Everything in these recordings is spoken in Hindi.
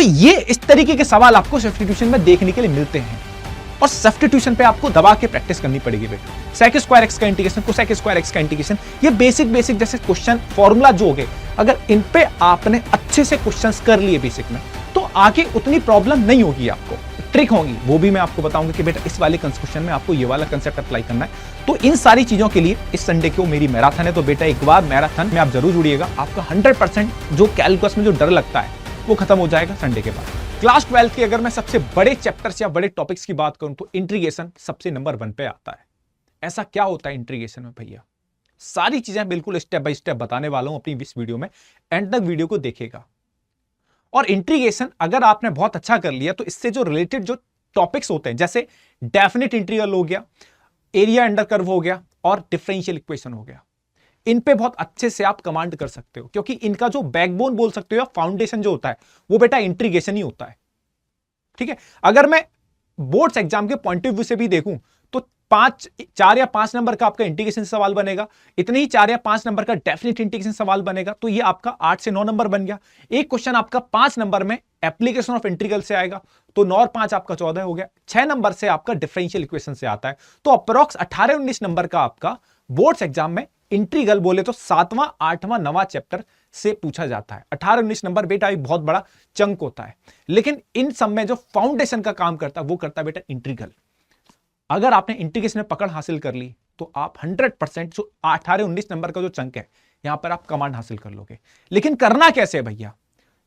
ये इस तरीके के सवाल आपको सब्स्टिट्यूशन में देखने के लिए मिलते हैं और सब्स्टिट्यूशन पे आपको दबा के प्रैक्टिस करनी पड़ेगी बेटा। सेक स्क्वायर एक्स का इंटीग्रेशन, कोसेक स्क्वायर एक्स का इंटीग्रेशन, ये बेसिक जैसे क्वेश्चन फॉर्मूला जो हो गए, अगर इन पे आपने अच्छे से क्वेश्चंस कर लिए बेसिक में तो आगे उतनी प्रॉब्लम नहीं होगी। आपको ट्रिक होगी वो भी मैं आपको बताऊंगा कि बेटा इस वाले क्वेश्चन में आपको ये वाला कंसेप्ट अप्लाई करना है। तो इन सारी चीजों के लिए इस संडे को मेरी मैराथन है, तो बेटा एक बार मैराथन में आप जरूर जुड़िएगा। आपका 100% जो कैलकुलस में जो डर लगता है वो खत्म हो जाएगा संडे के बाद। क्लास 12 की अगर मैं सबसे बड़े चैप्टर्स या बड़े टॉपिक्स की बात करूं तो इंटीग्रेशन सबसे नंबर 1 पे आता है। ऐसा क्या होता है इंटीग्रेशन में भैया, सारी चीजें बिल्कुल स्टेप बाय स्टेप बताने वाला हूं अपनी इस वीडियो में, एंड तक वीडियो को देखेगा। और इंटीग्रेशन अगर आपने बहुत अच्छा कर लिया तो इससे जो रिलेटेड जो टॉपिक्स होते हैं, जैसे डेफिनेट इंटीग्रल हो गया, एरिया अंडर कर्व हो गया और डिफरेंशियल इक्वेशन हो गया, इन पे बहुत अच्छे से आप कमांड कर सकते हो, क्योंकि इनका जो बैकबोन बोल सकते हो या फाउंडेशन जो होता है वो बेटा इंटीग्रेशन ही होता है। ठीक है, अगर मैं बोर्ड्स एग्जाम के पॉइंट ऑफ व्यू से भी देखूं तो 4 या 5 नंबर का आपका इंटीग्रेशन सवाल बनेगा, इतने ही 4 या 5 नंबर का डेफिनेट इंटीग्रेशन सवाल बनेगा, तो ये आपका 8 से 9 नंबर बन गया। एक क्वेश्चन आपका 5 नंबर में एप्लीकेशन ऑफ इंटीग्रल से आएगा, तो 9 और 5 आपका 14 हो गया। 6 नंबर से आपका डिफरेंशियल इक्वेशन से आता है, तो अप्रोक्स 18-19 नंबर का आपका बोर्ड्स एग्जाम में इंटीग्रल बोले तो 7वां 8वां 9वां चैप्टर से पूछा जाता है। 18-19 नंबर बेटा एक बहुत बड़ा चंक होता है, लेकिन इन सब में जो फाउंडेशन का काम करता है वो करता है बेटा इंटीग्रल। अगर आपने इंटीग्रेशन में पकड़ हासिल कर ली तो आप 100% जो 18-19 नंबर का जो चंक है यहां पर आप कमांड हासिल कर लोगे। लेकिन करना कैसे है भैया,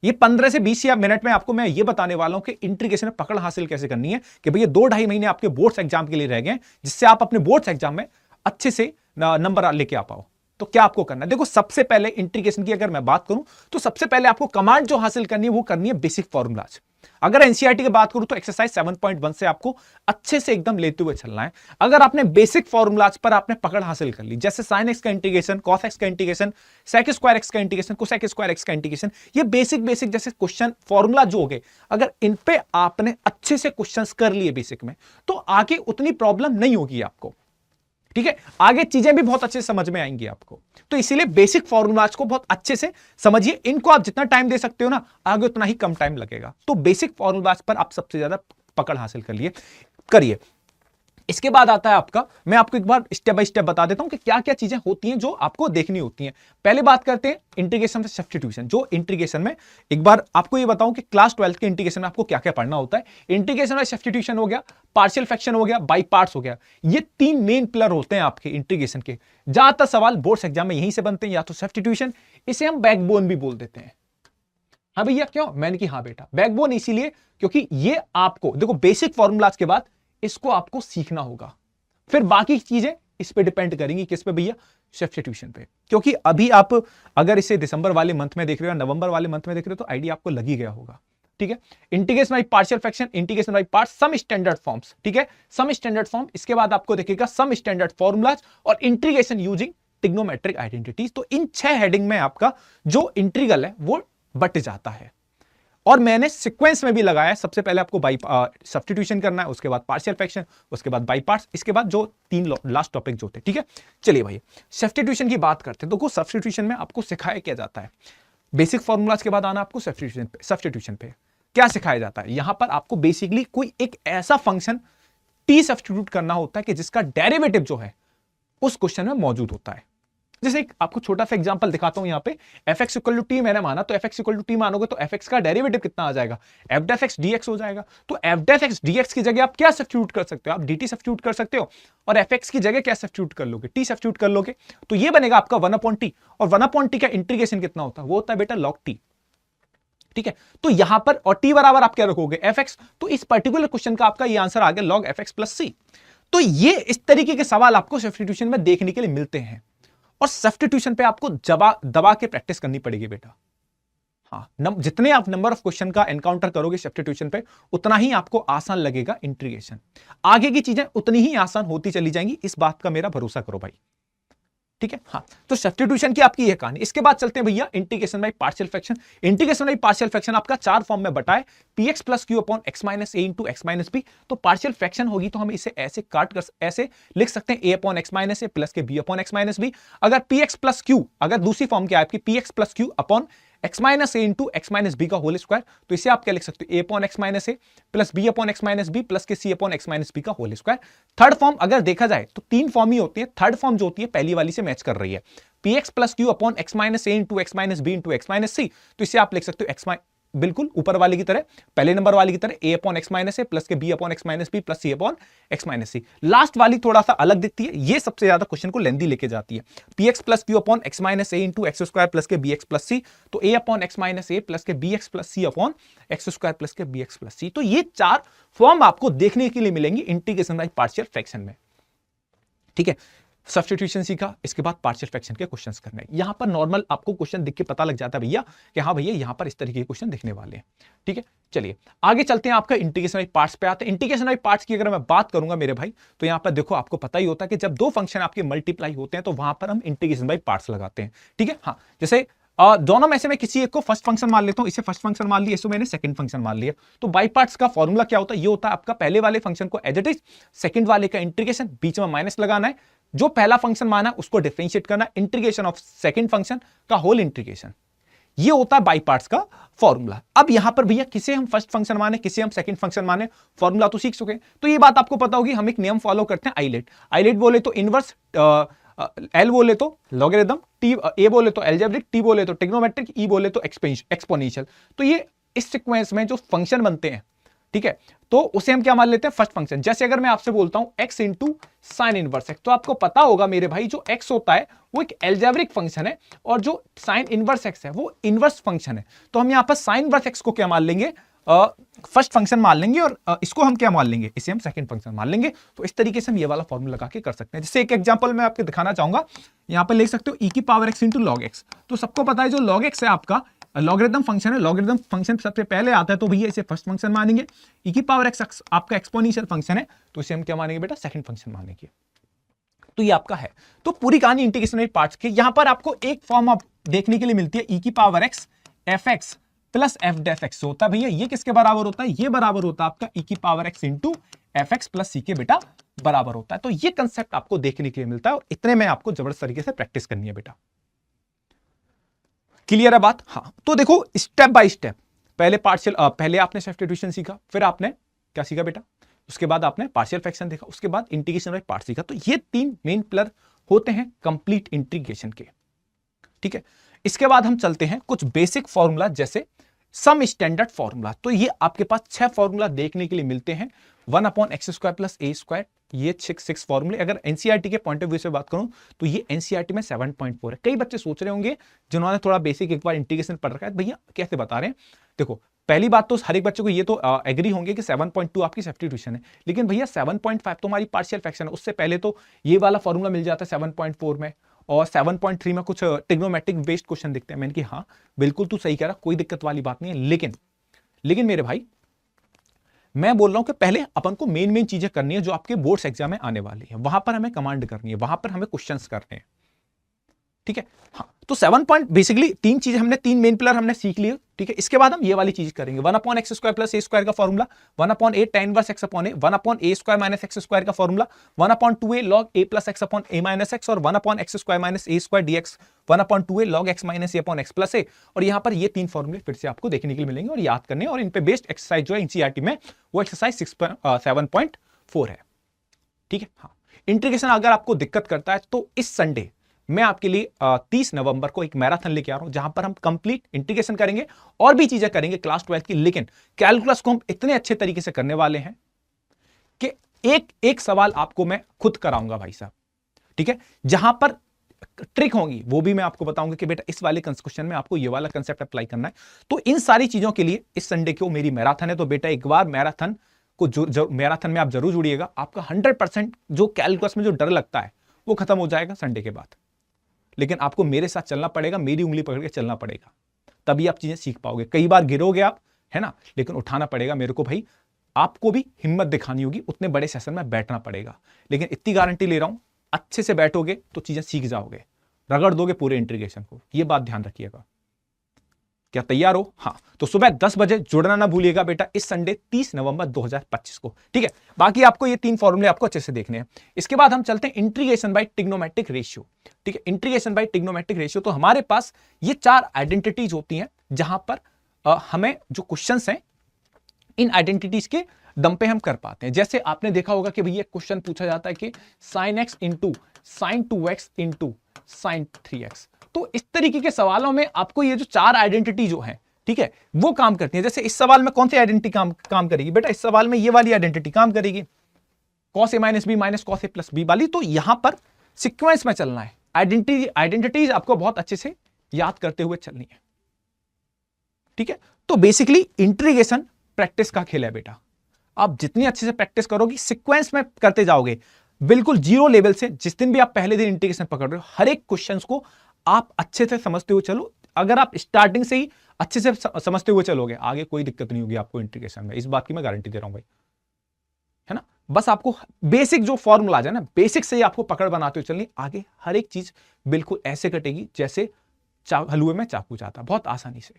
ये 15 से 20 या मिनट में आपको मैं ये बताने वाला हूं कि इंटीग्रेशन में पकड़ हासिल कैसे करनी है। कि भैया 2-2.5 महीने आपके बोर्ड्स एग्जाम के लिए रह गए, जिससे आप अपने बोर्ड्स एग्जाम में अच्छे से नंबर लेके आ पाओ। तो क्या आपको करना है, देखो सबसे पहले इंटीग्रेशन की अगर मैं बात करूं तो सबसे पहले आपको कमांड जो हासिल करनी है वो करनी है बेसिक फॉर्मूलाज। अगर एनसीईआरटी की बात करूं तो एक्सरसाइज 7.1 से आपको अच्छे से एकदम लेते हुए चलना है। अगर आपने बेसिक फॉर्मूलाज पर आपने पकड़ हासिल कर ली, जैसे साइन एक्स का इंटीग्रेशन, कॉस एक्स का इंटीग्रेशन, सेक स्क्वायर एक्स का इंटीग्रेशन, कोसेक स्क्वायर एक्स का इंटीग्रेशन, ये बेसिक जैसे क्वेश्चन फॉर्मूला जो हो गए, अगर इन पे आपने अच्छे से क्वेश्चंस कर लिए बेसिक में तो आगे उतनी प्रॉब्लम नहीं होगी आपको। ठीक है, आगे चीजें भी बहुत अच्छे से समझ में आएंगी आपको। तो इसीलिए बेसिक फॉर्मूलाज को बहुत अच्छे से समझिए, इनको आप जितना टाइम दे सकते हो ना आगे उतना ही कम टाइम लगेगा। तो बेसिक फॉर्मूलाज पर आप सबसे ज्यादा पकड़ हासिल करिए। इसके बाद आता है आपका, मैं आपको एक बार स्टेप बाय स्टेप बता देता हूं कि क्या क्या चीजें होती हैं जो आपको देखनी होती हैं। पहले बात करते हैं इंटीग्रेशन से सब्स्टिट्यूशन। जो इंटीग्रेशन में एक बार आपको ये बताऊं कि क्लास 12 के इंटीग्रेशन में आपको क्या क्या पढ़ना होता है। इंटीग्रेशन में सब्स्टिट्यूशन हो गया, पार्शियल फ्रैक्शन हो गया, बाई पार्ट्स हो गया, ये 3 मेन पिलर होते हैं आपके इंटीग्रेशन के। ज्यादातर सवाल बोर्ड्स एग्जाम में यहीं से बनते हैं, या तो सब्स्टिट्यूशन, इसे हम बैकबोन भी बोल देते हैं। हाँ भैया क्यों, मैंने कि हाँ बेटा बैकबोन इसीलिए क्योंकि ये आपको देखो बेसिक फॉर्मूलाज के बाद इसको आपको सीखना होगा, फिर बाकी चीजें इस पे डिपेंड करेंगी। किस पे भैया, सब्स्टिट्यूशन पे। क्योंकि अभी आप अगर इसे दिसंबर वाले मंथ में देख रहे हो या नवंबर वाले मंथ में देख रहे हो तो आइडिया आपको लग ही गया होगा। ठीक है, integration by partial fraction, integration by parts, some standard forms. ठीक है, सम स्टैंडर्ड फॉर्म, इसके बाद आपको देखेगा सम स्टैंडर्ड फॉर्मूलाज और इंटीग्रेशन यूजिंग ट्रिग्नोमेट्रिक आइडेंटिटीज। तो इन 6 हेडिंग में आपका जो इंटीग्रल है वो बट जाता है। और मैंने सीक्वेंस में भी लगाया है, सबसे पहले आपको बाई सब्स्टिट्यूशन करना है, उसके बाद पार्शियल फ्रैक्शन, उसके बाद बाई पार्ट्स, इसके बाद जो 3 लास्ट टॉपिक जो थे। ठीक है, चलिए भाई सब्स्टिट्यूशन की बात करते हैं। तो सब्स्टिट्यूशन में आपको सिखाया क्या जाता है, बेसिक फॉर्मूलाज के बाद आना आपको सब्स्टिट्यूशन पे क्या सिखाया जाता है। यहां पर आपको बेसिकली कोई एक ऐसा फंक्शन टी सब्स्टिट्यूट करना होता है कि जिसका डेरिवेटिव जो है उस क्वेश्चन में मौजूद होता है। जैसे एक आपको छोटा सा एग्जांपल दिखाता हूं, यहां पे fx इक्वल टू टी मैंने माना, तो fx इक्वल टू टी मानोगे तो fx का डेरिवेटिव कितना आ जाएगा, f डेफ एक्स dx हो जाएगा। तो f डेफ एक्स dx की जगह आप क्या सब्स्टिट्यूट कर सकते हो, आप dt सब्स्टिट्यूट कर सकते हो, और fx की जगह क्या सब्स्टिट्यूट कर लोगे, t सब्स्टिट्यूट कर लोगे, तो ये बनेगा आपका 1/t। और 1/t का इंटीग्रेशन कितना होता है, वो होता है बेटा log t। ठीक है, तो यहां पर और t बराबर आप क्या रखोगे, fx। तो इस पर्टिकुलर क्वेश्चन का आपका ये आंसर आ गया log fx प्लस c। तो ये इस तरीके के सवाल आपको सब्स्टिट्यूशन में देखने के लिए मिलते हैं, और सब्स्टिट्यूशन पे आपको दबा के प्रैक्टिस करनी पड़ेगी बेटा। हाँ, जितने आप नंबर ऑफ क्वेश्चन का एनकाउंटर करोगे सब्स्टिट्यूशन पे उतना ही आपको आसान लगेगा इंटीग्रेशन। आगे की चीजें उतनी ही आसान होती चली जाएंगी, इस बात का मेरा भरोसा करो भाई। ठीक है, हाँ, तो सब्स्टिट्यूशन की आपकी यह कहानी। इसके बाद चलते हैं भैया integration by partial fraction. Integration by partial fraction आपका 4 फॉर्म में बटा है, px plus q upon x minus a into x minus b. तो पार्शियल फ्रैक्शन होगी तो हम इसे ऐसे ऐसे लिख सकते हैं, a upon x minus a plus के b upon x minus b. अगर px प्लस क्यू, अगर दूसरी फॉर्म क्या है आपकी, px plus q upon x minus a into x minus b का होल स्क्वायर, तो इसे आप क्या लिख सकते हो, a upon x minus a plus b upon x minus b plus के c upon x minus b का होल स्क्वायर। थर्ड फॉर्म अगर देखा जाए तो तीन फॉर्म ही होती है, थर्ड फॉर्म जो होती है पहली वाली से मैच कर रही है, p x plus q upon x minus a into x minus b into x minus c, तो इसे आप लिख सकते हो एक्स बिल्कुल ऊपर वाले की तरह, पहले नंबर वाले की तरह, a upon x minus a plus के b upon x minus b plus c upon x minus c. Last वाली थोड़ा सा अलग दिखती है, ये सबसे ज्यादा क्वेश्चन को लेंदी लेके जाती है, p x plus q upon x minus a into x square plus के बी एक्स प्लस सी, तो a upon x minus a plus के b x plus c upon x square plus के बी एक्स प्लस सी। तो ये चार फॉर्म आपको देखने के लिए मिलेंगी इंटीग्रेशन बाय पार्शियल फ्रैक्शन में। ठीक है, सब्स्टिट्यूशन सीखा, इसके बाद पार्शियल फ्रैक्शन के क्वेश्चंस करने। यहां पर नॉर्मल आपको क्वेश्चन देख के पता लग जाता है भैया कि हाँ भैया यहां पर इस तरीके के क्वेश्चन दिखने वाले हैं। ठीक है, चलिए आगे चलते हैं, आपका इंटीग्रेशन बाय पार्ट्स पे आते हैं। इंटीग्रेशन बाय पार्ट्स की अगर मैं बात करूंगा मेरे भाई, तो यहां पर देखो आपको पता ही होता है कि जब दो फंक्शन आपके मल्टीप्लाई होते हैं तो वहां पर हम इंटीग्रेशन बाय पार्ट्स लगाते हैं। ठीक है, हाँ, जैसे दोनों में से मैं किसी एक को फर्स्ट फंक्शन मान लेता हूं, इसे फर्स्ट फंक्शन मान लिया, इसको मैंने सेकंड फंक्शन मान लिया, तो बाई पार्ट्स का फॉर्मूला क्या होता है, ये होता है आपका पहले वाले फंक्शन को एज इट इज, सेकंड वाले का इंटीग्रेशन, बीच में माइनस लगाना है, जो पहला फंक्शन माना उसको डिफरेंशिएट करना, इंटीग्रेशन ऑफ सेकंड फंक्शन का होल इंटीग्रेशन, ये होता है बाई पार्ट्स का फॉर्मूला। अब यहां पर भैया किसे हम फर्स्ट फंक्शन माने, किसे हम सेकंड फंक्शन माने, फॉर्मूला तो सीख चुके हैं, तो ये बात आपको पता होगी, हम एक नियम फॉलो करते हैं आइलेट। आइलेट बोले तो इनवर्स, एल बोले तो लॉगरिथम, टी ए बोले तो एल्जेब्रिक, टी बोले तो ट्रिग्नोमेट्रिक, ई बोले तो एक्सपोनेंशियल। तो ये इस सीक्वेंस में जो फंक्शन बनते हैं, ठीक है, तो उसे हम क्या मान लेते हैं, फर्स्ट फंक्शन। जैसे अगर मैं आपसे बोलता हूं x into sine inverse x, तो आपको पता होगा मेरे भाई जो x होता है वो एक एल्जेब्रिक फंक्शन है, और जो साइन इनवर्स एक्स है वो इनवर्स फंक्शन है। तो हम यहां पर साइन इनवर्स एक्स को क्या मान लेंगे, फर्स्ट फंक्शन मान लेंगे, और इसको हम क्या मान लेंगे, इसे हम सेकंड फंक्शन मान लेंगे। तो इस तरीके से हम ये वाला फॉर्मूला लगा के कर सकते हैं। जैसे एक एग्जांपल मैं आपको दिखाना चाहूंगा, यहां पर लिख सकते हो e की power x into log x. तो सबको पता है जो लॉग एक्स है आपका लॉगरिथम फंक्शन है, लॉगरिथम फंक्शन सबसे पहले आता है, तो भैया इसे फर्स्ट फंक्शन मानेंगे। e की पावर x आपका एक्सपोनेंशियल फंक्शन है, तो इसे हम क्या मानेंगे बेटा, सेकंड फंक्शन मानेंगे। तो ये आपका है। तो पूरी कहानी इंटीग्रेशन बाय पार्ट्स की। यहां पर आपको एक फॉर्म आप देखने के लिए मिलती है, e की power x F x plus F डेफ एक्स होता है भैया, ये किसके बराबर होता है, ये बराबर होता है आपका e की power x into f x plus c के बेटा बराबर होता है। तो ये कंसेप्ट आपको देखने के लिए मिलता है, और इतने में आपको जबरदस्त तरीके से प्रैक्टिस करनी है बेटा। क्लियर है बात? हाँ, तो देखो स्टेप बाय स्टेप, पहले आपने सब्स्टिट्यूशन सीखा, फिर आपने क्या सीखा बेटा, उसके बाद आपने पार्शियल फ्रैक्शन देखा, उसके बाद इंटीग्रेशन बाय पार्ट्स सीखा। तो ये तीन मेन पिलर होते हैं कंप्लीट इंटीग्रेशन के। ठीक है, इसके बाद हम चलते हैं कुछ बेसिक फॉर्मूला, जैसे सम स्टैंडर्ड फॉर्मूला। तो ये आपके पास 6 फॉर्मूला देखने के लिए मिलते हैं, 1 upon x square plus a square, ये 6 फॉर्मूले। अगर एनसीईआरटी के पॉइंट ऑफ व्यू से बात करूं तो ये एनसीईआरटी में 7.4 है। कई बच्चे सोच रहे होंगे जिन्होंने थोड़ा बेसिक एक बार इंटीग्रेशन पढ़ रखा है, भैया कैसे बता रहे हैं। देखो पहली बात तो हर एक बच्चे को ये तो एग्री होंगे कि 7.2 आपकी सब्स्टिट्यूशन है, लेकिन भैया 7.5 तो हमारी पार्शियल फ्रैक्शन है। उससे पहले तो ये वाला फॉर्मूला मिल जाता है 7.4 में, और 7.3 में कुछ ट्रिग्नोमेट्रिक बेस्ड क्वेश्चन दिखते हैं। मैंने कि हाँ बिल्कुल तू सही कह रहा, कोई दिक्कत वाली बात नहीं है, लेकिन मेरे भाई मैं बोल रहा हूं कि पहले अपन को मेन चीजें करनी है जो आपके बोर्ड्स एग्जाम में आने वाली है, वहां पर हमें कमांड करनी है, वहां पर हमें क्वेश्चंस करने हैं। ठीक है, हाँ, तो 7 पॉइंट बेसिकली तीन चीजें हमने, तीन मेन पिलर हमने सीख लिए। ठीक है, इसके बाद हम ये वाली चीज करेंगे, 1 upon x square plus a square का formula, 1 upon a tan inverse x upon a, 1 upon a square minus x square का formula, 1 upon 2a log a plus x upon a minus x, और 1 upon x square minus a square dx, 1 upon 2a log x minus a upon x plus a. और यहां पर ये तीन फॉर्मूले फिर से आपको देखने के लिए मिलेंगे और याद करने, और इन पे बेस्ड एक्सरसाइज जो है एनसीईआरटी में वो एक्सरसाइज 7.4 है। ठीक है, हाँ, इंटीग्रेशन अगर आपको दिक्कत करता है तो इस संडे मैं आपके लिए 30 नवंबर को एक मैराथन लेके आ रहा हूं, जहां पर हम कंप्लीट इंटीग्रेशन करेंगे और भी चीजें करेंगे क्लास 12 की, लेकिन कैलकुलस को हम इतने अच्छे तरीके से करने वाले हैं कि एक एक सवाल आपको मैं खुद कराऊंगा भाई साहब। ठीक है, जहां पर ट्रिक होंगी वो भी मैं आपको बताऊंगा कि बेटा इस वाले क्वेश्चन में आपको ये वाला कंसेप्ट अप्लाई करना है। तो इन सारी चीजों के लिए इस संडे को मेरी मैराथन है, तो बेटा एक बार मैराथन को मैराथन में आप जरूर जुड़िएगा। आपका 100% जो कैलकुलस में जो डर लगता है वो खत्म हो जाएगा संडे के बाद, लेकिन आपको मेरे साथ चलना पड़ेगा, मेरी उंगली पकड़ के चलना पड़ेगा, तभी आप चीजें सीख पाओगे। कई बार गिरोगे आप, है ना, लेकिन उठाना पड़ेगा मेरे को भाई, आपको भी हिम्मत दिखानी होगी, उतने बड़े सेशन में बैठना पड़ेगा। लेकिन इतनी गारंटी ले रहा हूं, अच्छे से बैठोगे तो चीजें सीख जाओगे, रगड़ दोगे पूरे इंटीग्रेशन को, यह बात ध्यान रखिएगा। क्या तैयार हो? हाँ, तो सुबह 10 बजे जुड़ना ना भूलिएगा बेटा इस संडे 30 नवंबर 2025 को। ठीक है, बाकी आपको ये 3 फॉर्मूले आपको अच्छे से देखने हैं। इसके बाद हम चलते हैं इंटीग्रेशन बाय ट्रिग्नोमेट्रिक रेशियो। ठीक है, इंटीग्रेशन बाय ट्रिग्नोमेट्रिक रेशियो, तो हमारे पास ये 4 आइडेंटिटीज होती हैं जहां पर हमें जो क्वेश्चंस हैं इन आइडेंटिटीज के दम पे हम कर पाते हैं। जैसे आपने देखा होगा कि भैया क्वेश्चन पूछा जाता है कि sin x into sine 2x into sine 3x। तो इस तरीके के सवालों में आपको ये जो 4 आइडेंटिटी जो है, ठीक है, वो काम करती है। जैसे इस सवाल में कौन सी आइडेंटिटी काम करेगी बेटा? इस सवाल में ये वाली आइडेंटिटी काम करेगी, cos a minus B minus cos a plus B वाली। तो यहां पर सिक्वेंस में चलना है, आइडेंटिटीज आपको बहुत अच्छे से याद करते हुए चलनी है। ठीक है, तो बेसिकली इंटीग्रेशन प्रैक्टिस का खेल है बेटा। आप जितनी अच्छे से प्रैक्टिस करोगे, सीक्वेंस में करते जाओगे, बिल्कुल जीरो लेवल से, जिस दिन भी आप पहले दिन इंटीग्रेशन पकड़ रहे हो, हर एक क्वेश्चंस को आप अच्छे से समझते हुए चलो। अगर आप स्टार्टिंग से ही अच्छे से समझते हुए चलोगे, आगे कोई दिक्कत नहीं होगी आपको इंटीग्रेशन में, इस बात की मैं गारंटी दे रहा हूं भाई, है ना। बस आपको बेसिक जो फॉर्मूला है ना, बेसिक से ही आपको पकड़ बनाते हुए चलनी, आगे हर एक चीज बिल्कुल ऐसे कटेगी जैसे हलवे में चाकू जाता, बहुत आसानी से।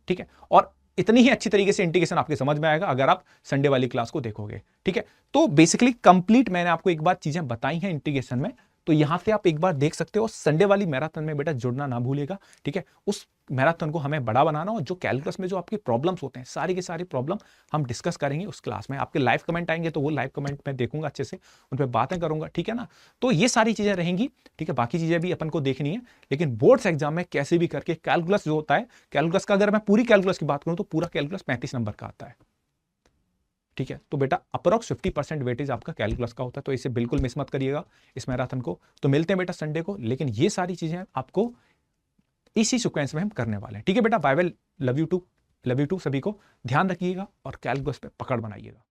ठीक है, और इतनी ही अच्छी तरीके से इंटीग्रेशन आपके समझ में आएगा अगर आप संडे वाली क्लास को देखोगे। ठीक है, तो बेसिकली कंप्लीट मैंने आपको एक बार चीजें बताई हैं इंटीग्रेशन में, तो यहां से आप एक बार देख सकते हो। संडे वाली मैराथन में बेटा जुड़ना ना भूलिएगा। ठीक है, उस मैराथन को हमें बड़ा बनाना, और जो कैलकुलस में जो आपके प्रॉब्लम्स होते हैं, सारी के सारी प्रॉब्लम हम डिस्कस करेंगे उस क्लास में। आपके लाइव कमेंट आएंगे तो वो लाइव कमेंट मैं देखूंगा, अच्छे से उन पर बातें करूंगा। ठीक है ना, तो ये सारी चीजें रहेंगी। ठीक है, बाकी चीजें भी अपन को देखनी है, लेकिन बोर्ड्स एग्जाम में कैसे भी करके कैलकुलस जो होता है, कैलकुलस का अगर मैं पूरी कैलकुलस की बात करूं तो पूरा कैलकुलस 35 नंबर का आता है। ठीक है, तो बेटा अप्रोक्स 50% वेटेज आपका कैलकुलस का होता है, तो इसे बिल्कुल मिस मत करिएगा इस मैराथन को। तो मिलते हैं बेटा संडे को, लेकिन ये सारी चीजें आपको इसी सीक्वेंस में हम करने वाले हैं। ठीक है बेटा, bye bye, love you too सभी को, ध्यान रखिएगा और कैलकुलस पे पकड़ बनाइएगा।